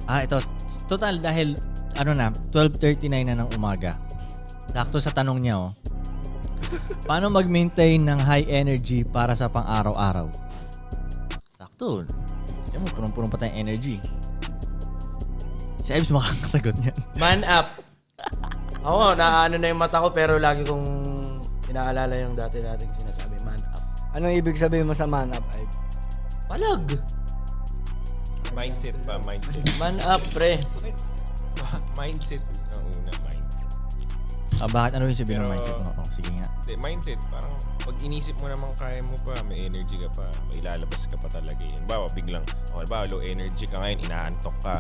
Ito. Total, dahil, 12:39 na ng umaga. Sakto sa tanong niya, paano mag-maintain ng high energy para sa pang-araw-araw? Sakto. Diyan mo, punong-punong pa tayong energy. Si Ives makakasagot niyan. Man up. Ako, naano na yung mata ko pero lagi kong inaalala yung dati nating sinasabi, man up. Anong ibig sabihin mo sa man up, Ives? Palag. Mindset pa, mindset. Man up, pre. Mindset. Una, mindset. Bakit ano yung sabihin ng Pero- mindset mo? Sige nga. Hindi, mindset. Parang pag inisip mo naman kaya mo pa, may energy ka pa, may lalabas ka pa talaga yun. Bawa, biglang, low energy ka ngayon, inaantok ka.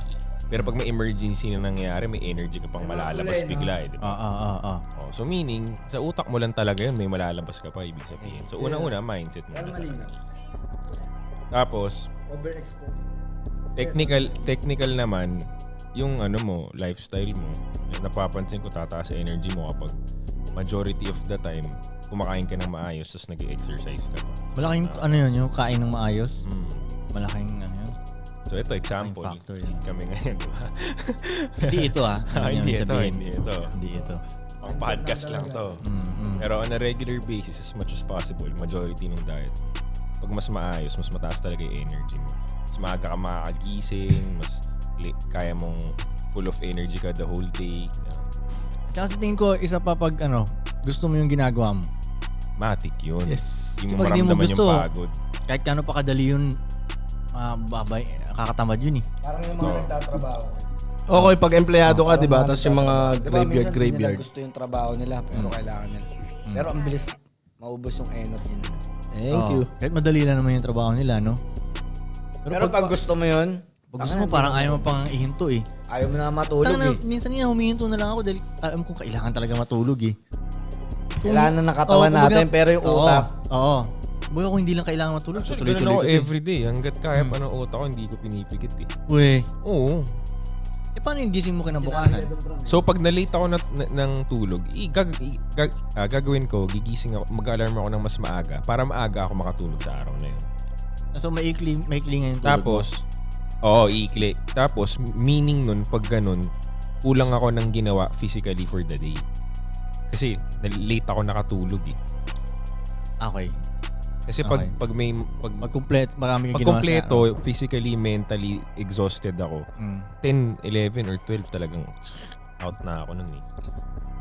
Pero pag may emergency na nangyayari, may energy ka pang malalabas bigla di ba? So meaning, sa utak mo lang talaga yun, may malalabas ka pa, ibig sabihin. So unang-una, mindset mo. Tapos, technical naman, yung lifestyle mo, napapansin ko tataas sa energy mo kapag majority of the time, kumakain ka ng maayos, tapos nag-exercise ka pa. Malaking, yung kain ng maayos? Malaking, yun? So ito, example. Factor Cheat kami ngayon, di ba? Hindi ito, Hindi ito. Ang podcast lang to. Pero on a regular basis, as much as possible, majority ng diet, pag mas maayos, mas mataas talaga yung energy mo. Mas maaga ka makakagising, mas kaya mong full of energy ka the whole day. Tsaka sa tingin ko, isa pa pag gusto mo yung ginagawa mo. Matik yun. Yes. Hindi mo Pag di mo maramdaman gusto, yung pagod. Kahit kano pa kadali yun, kakatamad yun eh. Parang yung mga nagtatrabaho. Okay, pag empleyado ka, di ba? Tapos yung mga Diba, minsan hindi graveyard. nila gusto yung trabaho nila, pero kailangan nila. Pero ang bilis maubos yung energy nila. Thank you. Kahit madali lang naman yung trabaho nila, no? Pero pag gusto mo yun, Pag gusto mo, parang ayaw mo pang ihinto eh. ayaw mo na matulog eh. Minsan nga, humihinto na lang ako dahil alam kong kailangan talaga matulog eh. Kailangan na nakatawan natin, pero yung utak. Oo. Buhay ako hindi lang kailangan matulog. So, Actually, ganun tuloy-tuloy ako ko eh. everyday. Hanggat kaya pa ng utak ko, hindi ko pinipikit eh. Uy. Oo. Paano yung gising mo kinabukasan? So pag na-late ako ng tulog, gagawin ko, gigising ako, mag-alarm ako ng mas maaga para maaga ako makatulog sa araw na yun. So maikli nga yung tulog Tapos, ikli. Tapos, meaning nun, pag ganun, kulang ako ng ginawa physically for the day. Kasi, late ako nakatulog eh. Okay. Kasi Okay. pag Marami kang ginawa kompleto, physically, mentally exhausted ako, 10, 11, or 12 talagang out na ako nun eh.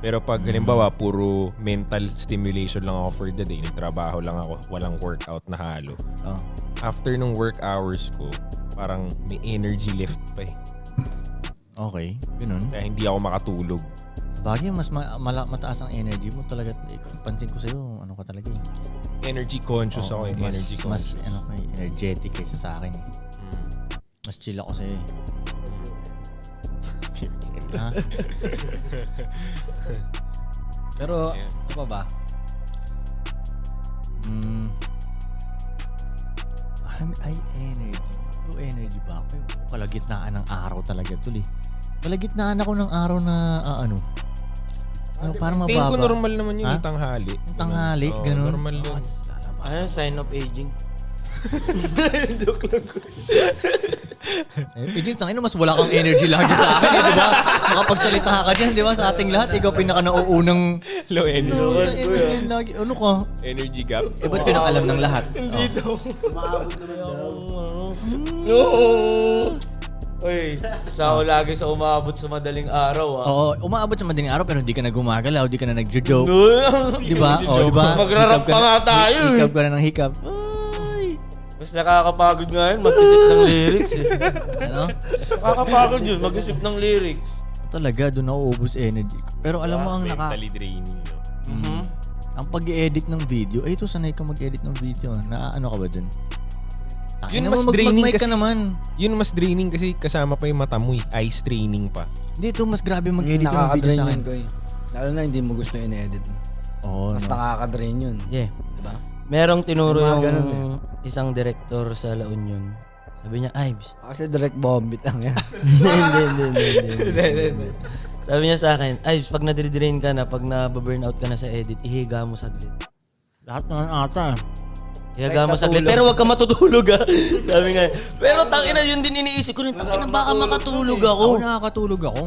Pero pag halimbawa, puro mental stimulation lang ako for the day, nagtrabaho lang ako, walang workout na halo. After nung work hours ko, parang may energy left pa eh. Okay, ganun. Kaya hindi ako makatulog. Bagay, mas mataas ang energy mo talaga. Pansin ko sa'yo, ano ka talaga eh. Energy conscious ako eh. Energy Mas conscious. energetic kaysa sa akin eh. Mas chill ako sa'yo eh. Ha? Pero, ano pa ba? Ay, energy. Low energy ba ako? Kalagitnaan ng araw talaga tol eh. Kalagitnaan ako ng araw na parang Tingin ko mababa. normal naman yun, yung tanghali. Yung tanghali, Oo, ganun. Normal yun. Ano, sign of aging? Aging, tangin mas wala kang energy lagi sa akin eh, di ba? Makapagsalita ka dyan, di ba? Sa ating lahat, ikaw pinaka nauunang Low energy. lagi. Ano ka? Energy gap. Eh, ba't yun ang alam ng lahat? Uy, isa ako lagi sa umabot sa madaling araw Oo, umaabot sa madaling araw pero hindi ka na gumagalaw, hindi ka na nagjo-joke. Di ba? O, di ba? Magrarap pa nga tayo eh. Hikab ka na ng hikab. Ay! Mas nakakapagod nga yun, mag-isip ng lyrics eh. Ano? Nakakapagod yun, mag-isip ng lyrics. Talaga, doon nauubos energy. Pero alam mo ang Mentally draining. No? ang pag-i-edit ng video, ito sanay ka mag-edit ng video. Ano ka ba dun? Yun mas draining mag-mic kasi, ka naman. Yun mas draining kasi kasama pa yung mata mo eh. Eye straining pa. Hindi, ito mas grabe mag-edit ng video Nakaka-drain sa akin. yun ko eh. Lalo na hindi mo gusto yung edit mo. Oo, Mas nakaka-drain yun. Yeah. Diba? Merong tinuro Yung mga yung ganun isang director sa La Union. Sabi niya, Ives. Kasi direct bombit lang yan. Hindi. Sabi niya sa akin, Ives, pag nadire-drain ka na, pag na-burnout ka na sa edit, ihiga mo saglit. Lahat naman ata. Iyaga mo saglit, pero wag ka matutulog ha. Sabi nga. Pero tangina yun din iniisip ko rin. Tangina baka makatulog ako. Ako nakakatulog ako.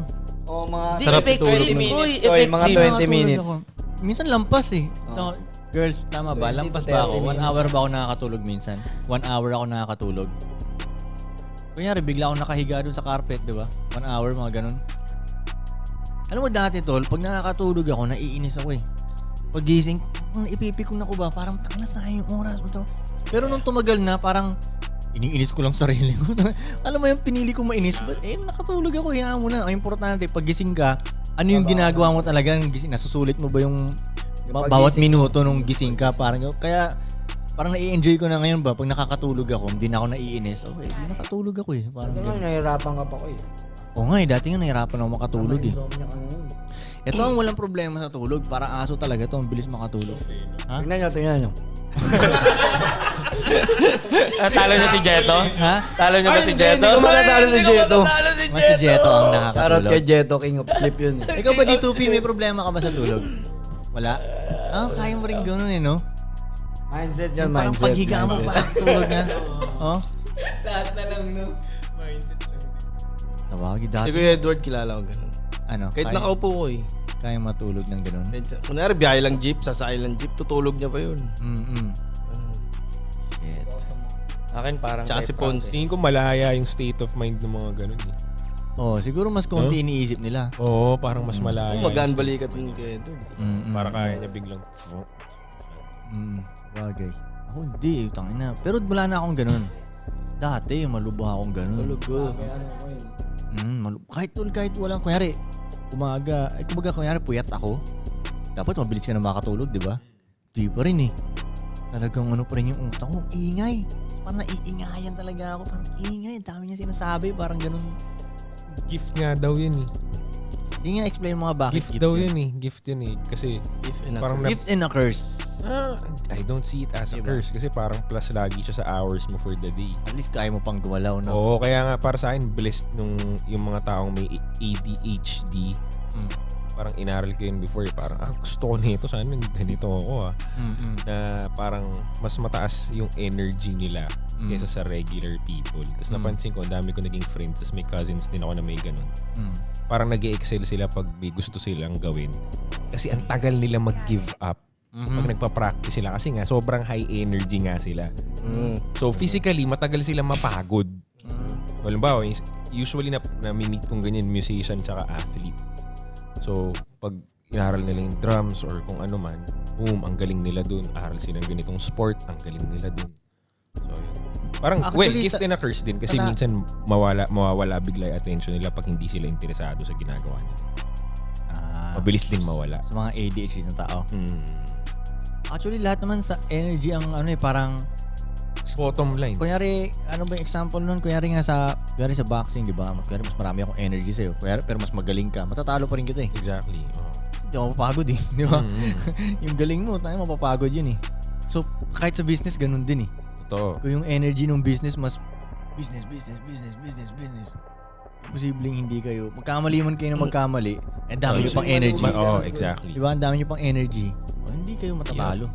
O mga Di Sarap effective. itulog. Boy, Oy, mga effective. 20 minutes. Ako. Minsan lampas eh. No, girls, tama ba? 20 Lampas to ba 30 ako? 1 minutes. hour ba ako nakakatulog minsan? 1 hour ako nakakatulog. Kunyari, bigla ako nakahiga dun sa carpet, di ba? 1 hour, mga ganun. Alam mo dati, tol, pag nakakatulog ako, naiinis ako eh. Pag gising, ipipikon ako ba? Parang tangina sayang yung oras mo to. Pero nung tumagal na, parang iniinis ko lang sarili ko. Alam mo yung pinili ko mainis, but nakatulog ako, hayaan mo na. Ang importante, pag gising ka, ano yung ginagawa mo talaga ng gising? Nasusulit mo ba yung bawat minuto nung gising ka? Parang kaya parang nai-enjoy ko na ngayon ba pag nakakatulog ako, hindi na ako naiinis. Okay, hindi nakatulog ako eh. Parang Ito nga, ganun. nahihirapan ka pa ko eh. Oo nga eh, dati nga nahirapan ako makatulog eh. Insomnia ka ngayon. Ito ang walang problema sa tulog. Parang aso talaga to, ang bilis makatulog. Ha? Tingnan nyo. Talo niya si Jeto? Ha? Talo niya ba si Jeto? Hindi ko matatalo si Jeto. Mas si Jeto ang Shoutout nakakatulog. kay Jeto, king of sleep yun. Ikaw ba di 2P, may problema ka ba sa tulog? Wala? Ah, kaya mo rin gano'n eh, no? Mindset yan, Parang mindset. paghiga mo pa, tulog na. Oh? Lahat na lang, no? Tawagi Si dati. Kuya Edward, kilala ko ganun. Ano? Kahit kaya, nakaupo ko eh. kaya matulog ng gano'n? Kunwari, biyahe lang jeep, sasakay lang jeep, tutulog niya pa yun. Shit. Akin parang Tsaka may si Pons. practice. Tingin ko malaya yung state of mind ng mga ganun eh. Oh, siguro mas konti iniisip nila. Oo, parang mas malaya. Magaan yung balikat ni Kuya Edward. state. Para kaya niya biglang... Sabagay. Ako hindi, tangina. Pero wala na akong ganun. Dati, malubha akong ganun. Tulog. Kahit walang, kunyari, umaga, kumbaga, kunyari, puyat ako. Dapat mabilis ka na makatulog, di ba? Di pa rin eh. Talagang ano pa rin yung utak ko, ingay. Parang naiingayan talaga ako. Parang ingay, dami niya sinasabi, parang ganun. Gift nga daw yun eh. Sige nga, explain mo nga bakit Gift daw yun eh. Gift yun eh. Kasi parang Gift and a curse. I don't see it as a curse. Kasi parang plus lagi siya sa hours mo for the day. At least kaya mo pang gumalaw, no? Oo, kaya nga para sa akin, blessed nung yung mga taong may ADHD. Parang inaral ko yun before. Parang, gusto ko nito. Sana ganito ako Na parang mas mataas yung energy nila kaysa sa regular people. Tapos napansin ko, ang dami ko naging friends. Tapos may cousins din ako na may ganun. Parang nag-excel sila pag may gusto silang gawin. Kasi ang tagal nila mag-give up pag nagpa-practice sila. Kasi nga, sobrang high energy nga sila. So, physically, matagal sila mapagod. Halimbawa, usually na-meet kong ganyan, musician tsaka athlete. So, pag inaral nila yung drums or kung ano man, boom, ang galing nila dun. Aral sila ng ganitong sport, ang galing nila dun. So, yun. Parang, Actually, gift and a curse din. Kasi minsan, mawawala bigla yung attention nila pag hindi sila interesado sa ginagawa nila. Mabilis din mawala. Sa mga ADHD na tao. Mm. Actually, lahat naman sa energy ang ano eh, parang Bottom line. kunyari, ano ba yung example nun? Kunyari sa boxing, di ba? Kunyari mas marami akong energy sa'yo. Kunyari, pero mas magaling ka. Matatalo pa rin kita eh. Exactly. Oh. Hindi ako mapapagod eh. Di ba? Yung galing mo, tayo mapapagod yun eh. So, kahit sa business, ganun din eh. Totoo. Kung yung energy ng business mas business. Posibleng hindi kayo. Magkamali man kayo na magkamali. Ang dami nyo pang energy. Oo, exactly. Di ba? Ang dami nyo pang energy. Hindi kayo matatalo.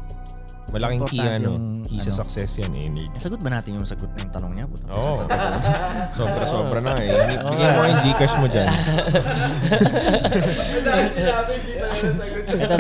Malaking key, Importante yung, key sa success yan, energy. Sagot ba natin yung sagot na yung tanong niya? Puta. Oo. Sobra na eh. Bigyan mo yung Gcash mo dyan. Ito.